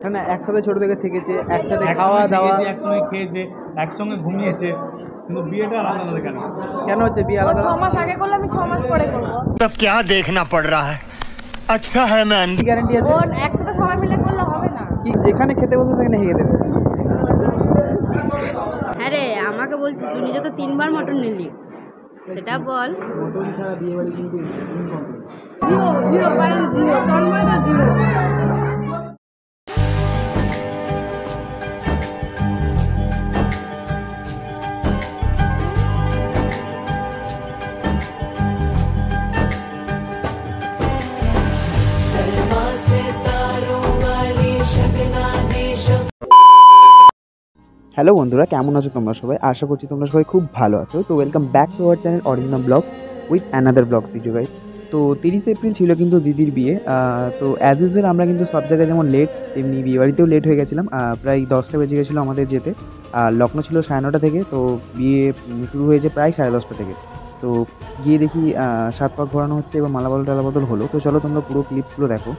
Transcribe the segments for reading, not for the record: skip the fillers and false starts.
এখানে একসাথে ছোট থেকে থেকেছে, একসাথে খাওয়া দাওয়া, একসঙ্গে খেয়েছে, একসঙ্গে ঘুমিয়েছে, কিন্তু বিয়েটা আলাদা আলাদা কেন? কেন হচ্ছে বিয়ে আলাদা? 6 মাস আগে করলে আমি 6 মাস পরে করব। तब क्या देखना पड़ रहा है? अच्छा है मैं কি গ্যারান্টি আছে? বোন একসাথে সবাই মিলে করলে হবে না। কি যেখানে খেতে বসবে সেখানে হেগে দেবে? হ্যাঁ রে, আমাকে বলছি তুই নিজে তো 3 বার মটন নিলি, সেটা বল। মটন ছাড়া বিয়ে বাড়ি কিন্তু ইনকমপ্লিট। জিরো পাইল জিরো তন্ময়দা জিরো। হ্যালো বন্ধুরা, কেমন আছো তোমরা সবাই? আশা করছি তোমরা সবাই খুব ভালো আছো। তো welcome back to our channel original blog with another blog video guys. তো 30 এপ্রিল ছিল কিন্তু দিদির বিয়ে। তো অ্যাজ ইউজুয়াল আমরা কিন্তু সব জায়গায় যেমন লেট, তেমনি বিয়েবাড়িতেও লেট হয়ে গেছিলাম। প্রায় 10টা বেজে গেছিলো আমাদের যেতে। আর লগ্ন ছিল 9:30 থেকে, তো বিয়ে শুরু হয়েছে প্রায় 10:30 থেকে। তো গিয়ে দেখি 7 পাক ঘোরানো হচ্ছে এবং মালাবদল টালাবদল হলো। তো চলো তোমরা পুরো ক্লিপসগুলো দেখো।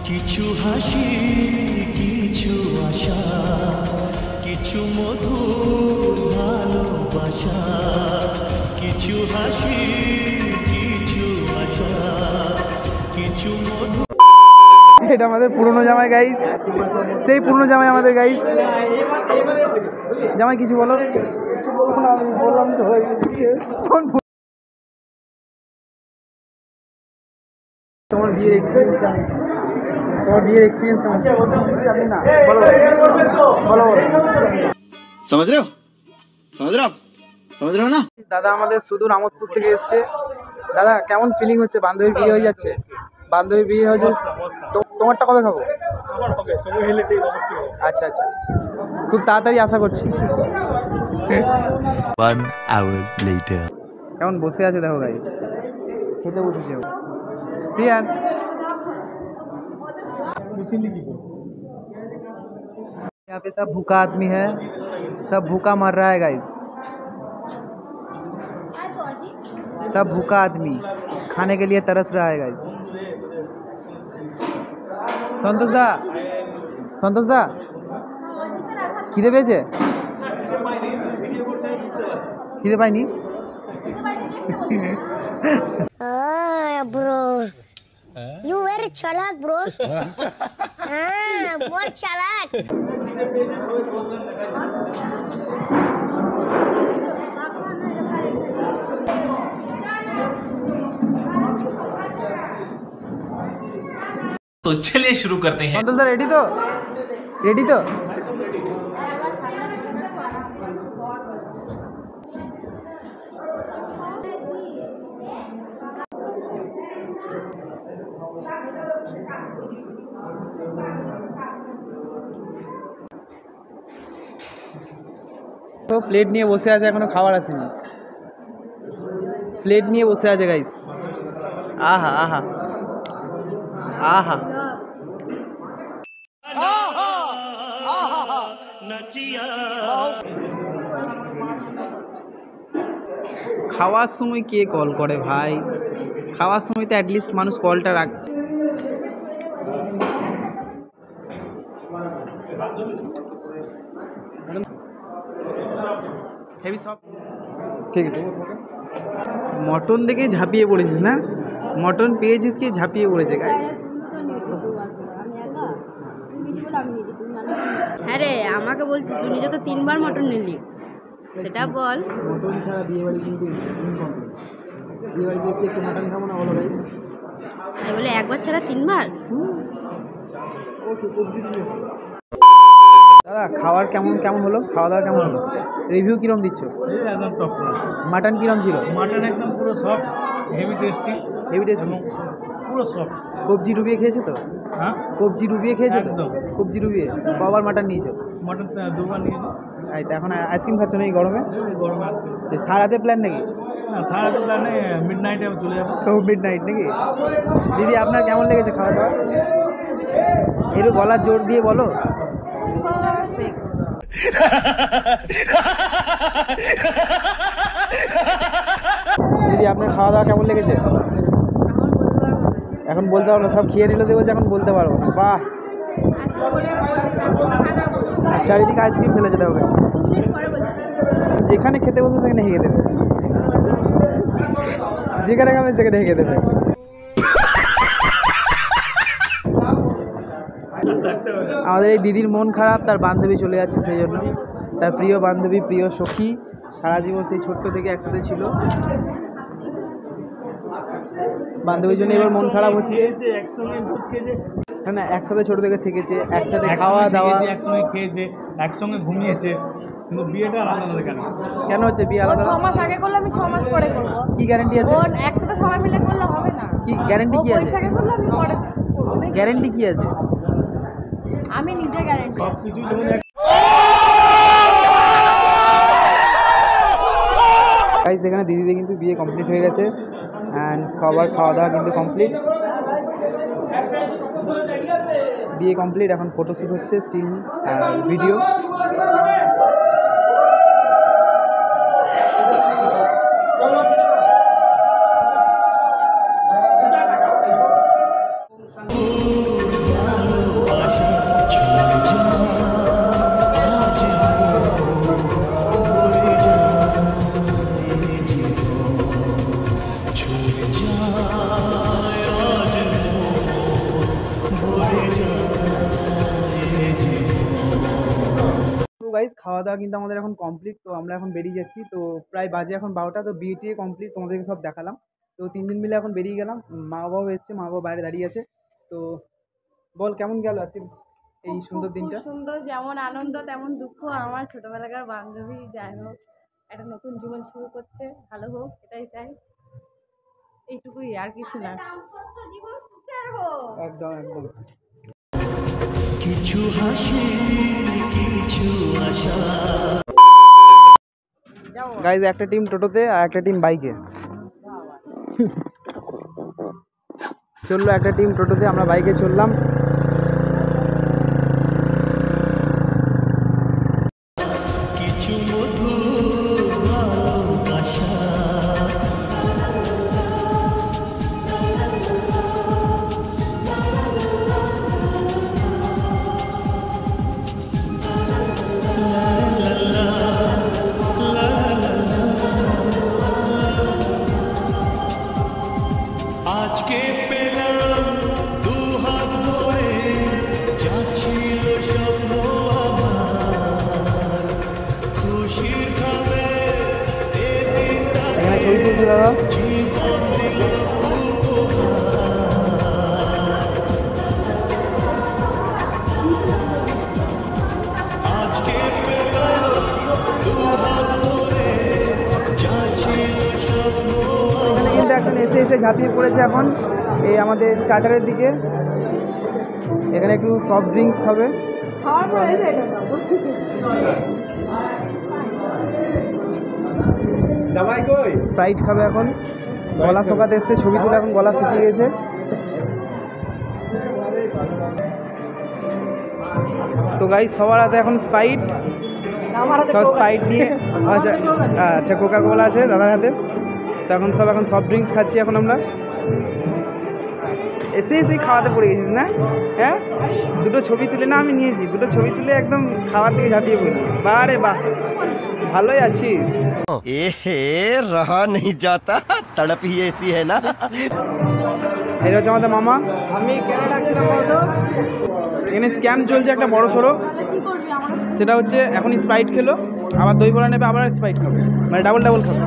কিছু হাসি, কিছু আশা, কিছু মধুর ভালোবাসা, কিছু হাসি, কিছু আশা, কিছু মধুর। এটা আমাদের পুরনো জামাই গাইস, সেই পুরনো জামাই আমাদের গাইস। জামাই কিছু বলো। বললাম তো তোমার বিয়ের এক্সপিরিয়েন্স কেমন? তোমার বিয়ের এক্সপিরিয়েন্স কেমন? জানি না, বলো বলো। समझ रहे हो? समझ रहे हो आप? समझ रहे हो ना? দাদা আমাদের সুদূর আমোদপুর থেকে এসছে। দাদা কেমন ফিলিং হচ্ছে? বান্ধবীর বিয়ে হয়ে যাচ্ছে, বান্ধবীর বিয়ে হয়েছে। তোমারটা কবে খাবো? আচ্ছা আচ্ছা, খুব তাড়াতাড়ি আশা করছি। 1 hour later. কেমন বসে আছে দেখো গাইস, খেতে বসেছে ও। প্রিয়ান यहाँ पे सब भूखा आदमी है, सब भूखा मर रहा है गाइस। सब भूखा आदमी खाने के लिए तरस रहा है गाइस। संतोष दा খিদে পেয়েছে? খিদে পাইনি bro. You very chalak, bro. What chalak? तो चलिए शुरू करते हैं। संतोष दा रेडी तो? रेडी तो? তো প্লেট নিয়ে বসে আছে, এখনো খাবার আসেনি। প্লেট নিয়ে বসে আছে গাইস। আহা আহা আহা, খাওয়ার সময় কে কল করে ভাই? খাওয়ার সময় তো অ্যাটলিস্ট মানুষ কলটা রাখ। হেভি সব ঠিক আছে। মটন দেখে ঝাঁপিয়ে পড়েছিস না? মটন পেয়েছিস কি ঝাঁপিয়ে পড়েছে গাই? হ্যাঁ রে, আমাকে বলছি তুই নিজে তো 3 বার মটন নিলি, সেটা বল। মটন ছাড়া বিয়ে বাড়ি কিন্তু ইনকমপ্লিট। বিয়ে বাড়িতে এসে একটু মটন খাবো না বলো গাইস? তাই বলে একবার ছাড়া 3 বার? দাদা খাবার কেমন কেমন হলো? খাওয়া দাওয়া কেমন হলো? রিভিউ কিরম দিচ্ছ? একদম টপ ক্লাস। মাটন কিরম ছিল? মাটন একদম পুরো soft, heavy tasty, heavy tasty. পুরো সফট। কবজি ডুবিয়ে খেয়েছো তো? হ্যাঁ, কবজি ডুবিয়ে খেয়েছো তো? একদম। কবজি ডুবিয়ে কবার মাটন নিয়েছো? মাটন 2বার নিয়েছি। এই তো এখন আইসক্রিম খাচ্ছ না এই গরমে? গরমে আসতে সারাতে প্ল্যান নাকি? না, সারা প্ল্যানে মিড নাইটে চলে যাবো। মিড নাইট নাকি? দিদি আপনার কেমন লেগেছে খাওয়া দাওয়া? একটু গলার জোর দিয়ে বলো। দিদি আপনার খাওয়া দাওয়া কেমন লেগেছে? এখন বলতে পারবো না, সব খেয়ে নিলে দেবো যে এখন বলতে পারবো না। বাহ, আর চারিদিকে আইসক্রিম ফেলে যেতে হবে। যেখানে খেতে বলবো সেখানে হেগে দেবে, যেখানে খাবে সেখানে হেগে দেবে। আমাদের এই দিদির মন খারাপ, তার বান্ধবী চলে যাচ্ছে, সেই জন্য তার প্রিয় বান্ধবী, প্রিয় সখী, সারা জীবন সেই ছোট্ট থেকে একসাথে ছিল, বান্ধবীর জন্য এবার মন খারাপ হচ্ছে। না, একসাথে ছোট থেকে থেকেছে, একসাথে খাওয়া দাওয়া, একসঙ্গে খেয়েছে, একসঙ্গে ঘুমিয়েছে, কিন্তু বিয়েটা আলাদা কেন? কেন হচ্ছে বিয়ে আলাদা? 6 মাস আগে করলে আমি 6 মাস পরে করবো। কি গ্যারান্টি আছে? ও একসাথে সবাই মিলে করলে হবে না। কি গ্যারান্টি কি আছে? পয়সাকে করলে আমি পরে করবো। গ্যারান্টি কি আছে? আমি নিজে গ্যারান্টি। সব কিছু যেমন গাইস, এখানে দিদিদের কিন্তু বিয়ে কমপ্লিট হয়ে গেছে অ্যান্ড সবার খাওয়া দাওয়া কিন্তু কমপ্লিট, বিয়ে কমপ্লিট। এখন ফটোশ্যুট হচ্ছে, স্টিল আর ভিডিও। গাইস, খাওয়া দাওয়া কিন্তু আমাদের এখন কমপ্লিট, তো আমরা এখন বেরিয়ে যাচ্ছি। তো প্রায় বাজে এখন 12টা, তো বিয়ে টিয়ে কমপ্লিট, তোমাদেরকে সব দেখালাম। তো 3 দিন মিলে এখন বেরিয়ে গেলাম, মা বাবাও এসছে, মা বাবা বাইরে দাঁড়িয়ে আছে। তো বল, কেমন গেল আজকে এই সুন্দর দিনটা? খুব সুন্দর, যেমন আনন্দ তেমন দুঃখ। আমার ছোটবেলাকার বান্ধবী যাই হোক একটা নতুন জীবন শুরু করছে, ভালো হোক এটাই চাই, এইটুকুই, আর কিছু না। একদম একদম। কিছু হাসি কিছু আশা। গাইজ, একটা টিম টোটোতে আর একটা টিম বাইকে চললো, একটা টিম টোটোতে, আমরা বাইকে চললাম। কিছু মধুর ভালোবাসা, আজকে পেলাম দু হাত ধরে, যা ছিল স্বপ্ন আমার, খুশির খাবে এ দিনটা, এখানে ছবি তুলছে দাদা। জীবন দিল আজকে পেলাম দু হাত ধরে, যা ছিল স্বপ্ন। এখানে কিন্তু এখন এসে ঝাঁপিয়ে পড়েছে এখন এই আমাদের স্টার্টারের দিকে। এখানে একটু সফট ড্রিঙ্কস খাবে, খাওয়ার পরে স্প্রাইট খাবে। এখন গলা শুকাতে এসছে, ছবি তুলে এখন গলা শুকিয়ে গেছে। তো গাইস, সবার হাতে এখন স্প্রাইট, সব স্প্রাইট নিয়ে, আচ্ছা আচ্ছা কোকা কোলা আছে দাদার হাতে। তো এখন সফট ড্রিঙ্কস খাচ্ছি এখন আমরা। এসে খাওয়াতে পড়ে গেছিস না? হ্যাঁ, দুটো ছবি তুলে না আমি নিয়েছি, দুটো ছবি তুলে একদম খাওয়ার থেকে ঝাঁপিয়ে পড়ি। বারে বাহ, ভালোই আছি। रहा नहीं जाता, तड़प ही ऐसी है ना। এটা হচ্ছে আমাদের মামা। আমি কেন ডাকছিলাম বলতো, এখানে স্ক্যাম চলছে একটা বড় সড়ো। সেটা হচ্ছে এখন স্প্রাইট খেলো, আবার দই বড়া নেবে, আবার স্প্রাইট খাবে, মানে ডাবল খাবে,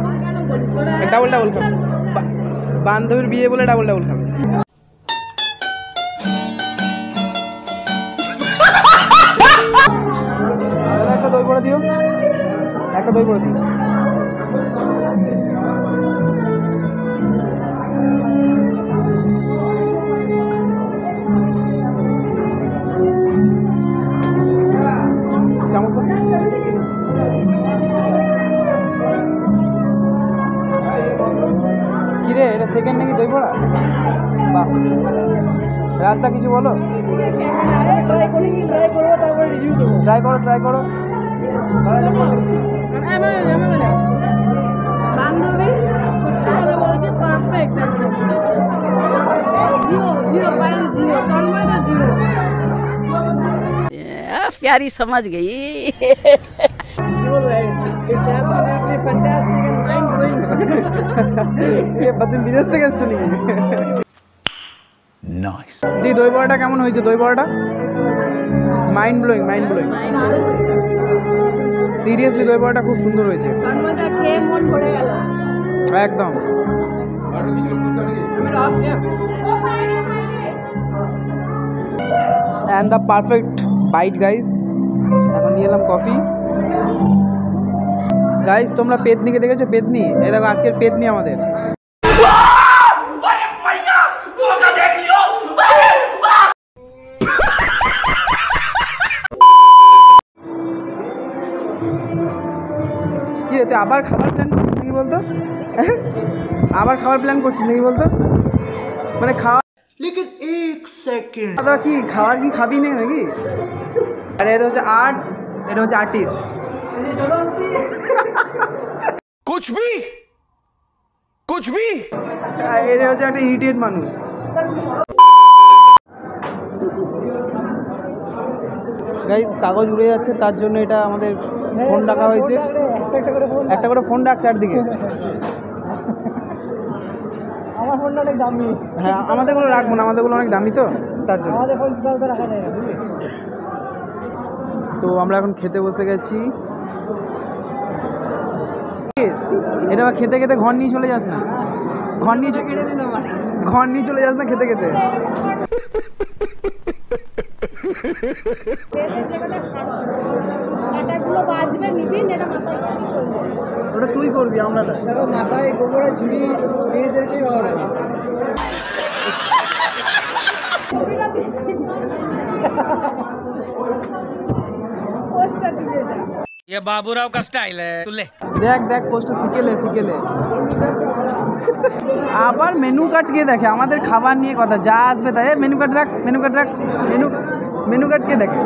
ডাবল খাবে। বান্ধবীর বিয়ে বলে ডাবল খাবে। একটা দই বড়া দিও, একটা দই বড়া দিও। চামচ কিরে, এটা সেকেন্ড নাকি দই বড়া? বাহ, রাস্তা কিছু বলো। ট্রাই করো বান্ধবী সত্যি কথা বলছি, পারফেক্ট। জিরো পাইল জিরো, তন্ময় তো জিরো। प्यारी समझ गई। বিদেশ থেকে এসছো নাকি? দি দই বড়াটা কেমন হয়েছে? দই বড়াটা mind blowing, mind blowing. Seriously দই বড়াটা খুব সুন্দর হয়েছে তন্ময়টা খেয়ে মন ভরে গেল। একদম। And the perfect bite guys. এখন নিয়ে এলাম কফি। গাইস তোমরা পেতনিকে দেখেছো? পেতনি, এই দেখো আজকের পেতনি আমাদের। কি রে, তুই আবার খাবার প্ল্যান করছিস নাকি বলতো? আবার খাবার প্ল্যান করছিস নাকি বলতো? মানে খাওয়া लेकिन एक सेकंड দাদা কি খাবার কি খাবি না নাকি? আরে এটা হচ্ছে আর্ট, এটা হচ্ছে আর্টিস্ট। कुछ भी এটা হচ্ছে একটা ইডিয়েট মানুষ। গাইস কাগজ উড়ে যাচ্ছে, তার জন্য এটা আমাদের ফোন রাখা হয়েছে। একটা করে ফোন রাখ চারদিকে। আমার ফোনটা অনেক দামি। হ্যাঁ আমাদেরগুলো রাখবো না, আমাদেরগুলো অনেক দামি তো, তার জন্য। আমাদের ফোন কাউকে রাখা যায় না, বুঝলি? তো আমরা এখন খেতে বসে গেছি। এটা আবার খেতে খেতে ঘর নিয়ে চলে যাস না, ঘর নিয়ে চলে যাস না খেতে খেতে। কাটাগুলো বাজবে, নিবি এটা মাথায় করবো। ওটা তুই করবি, আমরা না। দেখো মাথায় গোবরে ঝুড়ি মেয়েদেরকেই ভালো লাগে। ये बाबूराव का स्टाइल है तू ले। দেখ দেখ পোস্টটা শিখেলে আবার মেনু কার্ড কে দেখে? আমাদের খাবার নিয়ে কথা, যা আসবে তাই মেনু কার্ড রাখ, মেনু কার্ড রাখ, মেনু কার্ড কে দেখে?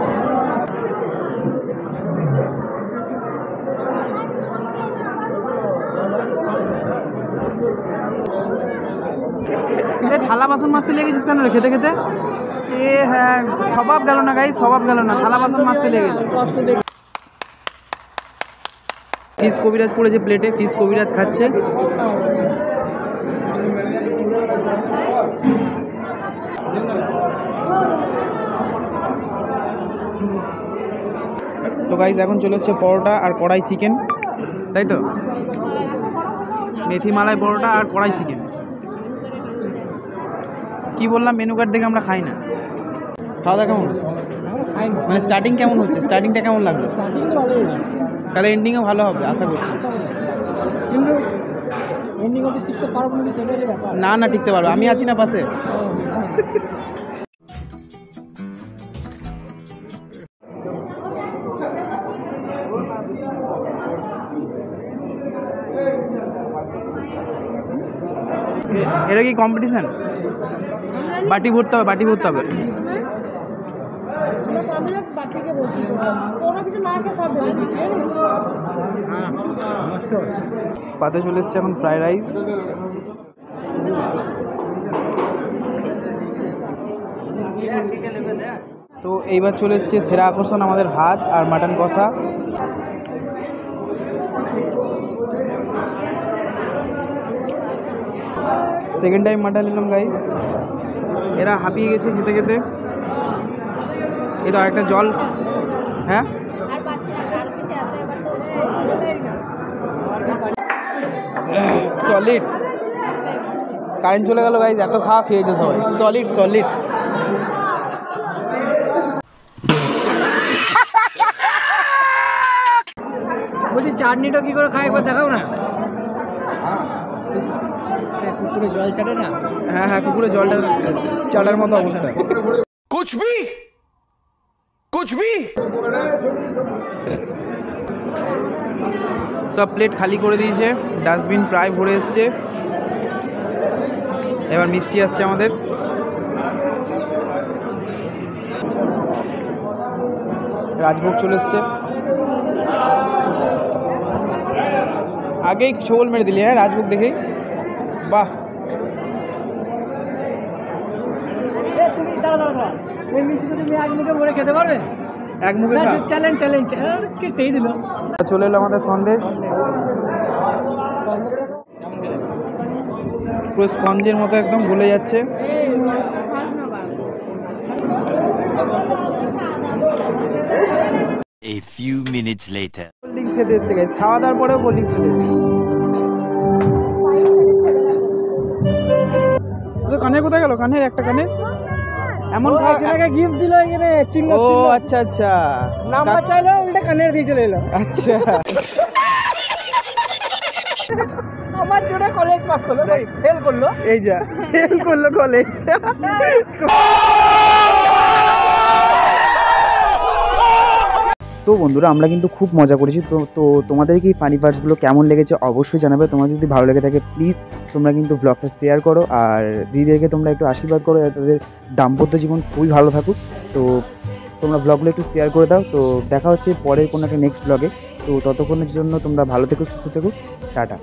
থালা বাসন মাজতে লেগেছিস কেন রে খেতে খেতে? এ হ্যাঁ স্বভাব গেল না গাই, স্বভাব গেল না, থালা বাসন মাজতে লেগেছে। ফিশ কবিরাজ পড়েছে প্লেটে, ফিশ কবিরাজ খাচ্ছে। তো গাইস এখন চলে এসছে পরোটা আর কড়াই চিকেন, তাই তো? মেথি মালাই পরোটা আর কড়াই চিকেন। কি বললাম, মেনু কার্ড দেখে আমরা খাই না। খাওয়া দাওয়া কেমন? মানে স্টার্টিং কেমন হচ্ছে? স্টার্টিংটা কেমন লাগলো? তাহলে এন্ডিংও ভালো হবে আশা করছি। কিন্তু এন্ডিং অবধি টিকতে পারবো নাকি সেটাই ব্যাপার। না না টিকতে পারবো, আমি আছি না পাশে। এটা কি কম্পিটিশন? বাটি ভরতে হবে, বাটি ভরতে হবে। বাটিকে বলছি কোনো কিছু না খেয়ে সব ভেবে দিচ্ছি। পাতে চলে এসছে এখন ফ্রাইড রাইস। তো এইবার চলে এসছে সেরা আকর্ষণ, আমাদের ভাত আর মাটন কষা। সেকেন্ড টাইম মাটন নিলাম গাইস। এরা হাঁপিয়ে গেছে খেতে খেতে। এই তো আরেকটা জল। হ্যাঁ আর বাচ্চারা কালকে যেতে এবার তো সলিড। কারেন্ট চলে গেল গাইস, এত খাওয়া খেয়েছে সবাই। Solid solid. বলছি চাটনিটা কি করে খায় একবার দেখাও না। কুকুরে জল চাটে না। হ্যাঁ হ্যাঁ কুকুরে জলটা চাটার মতো অবস্থা। कुछ भी সব প্লেট খালি করে দিয়েছে, ডাস্টবিন প্রায় ভরে এসছে। এবার মিষ্টি আসছে আমাদের। রাজভোগ চলে এসছে। আগেই ছোবল মেরে দিলি। হ্যাঁ রাজভোগ দেখেই বাহ। দাঁড়া ওই মিষ্টি তুমি এক মুখে ভরে খেতে পারবে? এক মুখে চ্যালেঞ্জ কেটেই দিল। চলে এলো আমাদের সন্দেশ, পুরো স্পঞ্জের মতো একদম গলে যাচ্ছে। A few minutes later. Cold drinks খেতে এসছে গাইস, খাওয়া দাওয়ার পরেও কোল্ড ড্রিঙ্কস খেতে এসছে। কানের কোথায় গেল? কানের একটা কানে এমন একজনকে গিফট দিল এখানে চিহ্ন। ও আচ্ছা আচ্ছা, নাম্বার চাইলো উল্টা কানের দিয়ে চলে এলো। আচ্ছা আমার জন্য কলেজ পাস করলো, ফেল করলো। এই যা ফেল করলো কলেজ। তো বন্ধুরা আমরা কিন্তু খুব মজা করেছি। তো তোমাদের কি ফানি পার্টসগুলো কেমন লেগেছে অবশ্যই জানাবে। তোমার যদি ভালো লেগে থাকে প্লিজ তোমরা কিন্তু ব্লগটা শেয়ার করো, আর দিদিদেরকে তোমরা একটু আশীর্বাদ করো তাদের দাম্পত্য জীবন খুবই ভালো থাকুক। তো তোমরা ব্লগগুলো একটু শেয়ার করে দাও। তো দেখা হচ্ছে পরের কোনো একটা নেক্সট ব্লগে। তো ততক্ষণের জন্য তোমরা ভালো থেকো, সুস্থ থেকো, টাটা।